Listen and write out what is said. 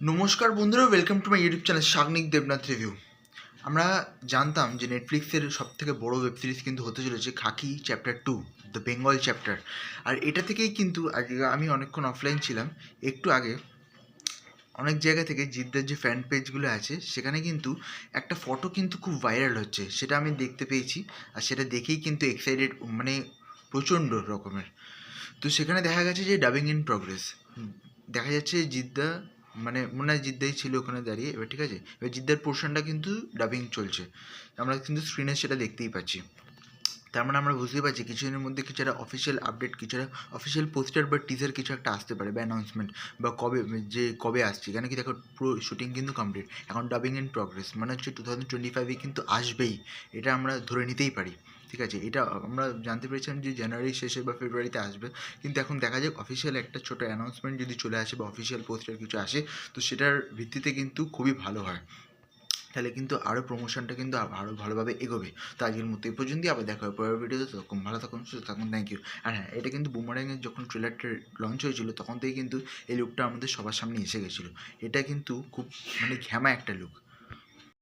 নমস্কার বন্ধুরা, welcome to my YouTube channel Sagnik Debnath review. আমরা জানতাম যে নেটফ্লিক্সের সবথেকে বড় ওয়েব সিরিজ কিন্তু হতে চলেছে খাকি চ্যাপ্টার 2, দ্য বেঙ্গল চ্যাপ্টার। আর এটা থেকেই কিন্তু আজকে আমি অনেকক্ষণ অফলাইন ছিলাম, একটু আগে অনেক জায়গা থেকে জিদ্দার যে ফ্যান পেজগুলো আছে সেখানে কিন্তু একটা ফটো কিন্তু খুব ভাইরাল হচ্ছে, সেটা আমি দেখতে পেয়েছি। আর সেটা দেখেই কিন্তু এক্সাইটেড, মানে প্রচণ্ড রকমের। তো সেখানে দেখা গেছে যে ডাবিং ইন প্রগ্রেস দেখা যাচ্ছে। জিদ্দা, মানে মনে হয় জিদ্দাই ছিল ওখানে দাঁড়িয়ে। এবার ঠিক আছে, এবার জিদ্দার পোর্শনটা কিন্তু ডাবিং চলছে, আমরা কিন্তু স্ক্রিনে সেটা দেখতেই পাচ্ছি। তার মানে আমরা বুঝতেই পারছি কিছুদিনের মধ্যে কিছু একটা অফিসিয়াল আপডেট, কিছু একটা অফিসিয়াল পোস্টার বা টিজার কিছু একটা আসতে পারে, বা অ্যানাউন্সমেন্ট, বা কবে আসছে। কেন কি দেখো, পুরো শুটিং কিন্তু কমপ্লিট, এখন ডাবিং ইন প্রগ্রেস, মানে হচ্ছে 2025 কিন্তু আসবেই, এটা আমরা ধরে নিতেই পারি। ঠিক আছে, এটা আমরা জানতে পেরেছিলাম যে জানুয়ারির শেষে বা ফেব্রুয়ারিতে আসবে, কিন্তু এখন দেখা যাক অফিসিয়াল একটা ছোটো অ্যানাউন্সমেন্ট যদি চলে আসে বা অফিসিয়াল পোস্টার কিছু আসে, তো সেটার ভিত্তিতে কিন্তু খুবই ভালো হয়। তাহলে কিন্তু আরও প্রমোশনটা কিন্তু আরও ভালোভাবে এগোবে। তো আজকের মতো এই পর্যন্তই, আবার দেখা হবে পরের ভিডিওতে। তখন ভালো থাকুন, সুস্থ থাকুন, থ্যাংক ইউ। আর হ্যাঁ, এটা কিন্তু বুমারাংয়ের যখন ট্রেলারটা লঞ্চ হয়েছিল তখন থেকে কিন্তু এই লুকটা আমাদের সবার সামনে এসে গেছিলো। এটা কিন্তু খুব মানে ঘ্যামা একটা লুক।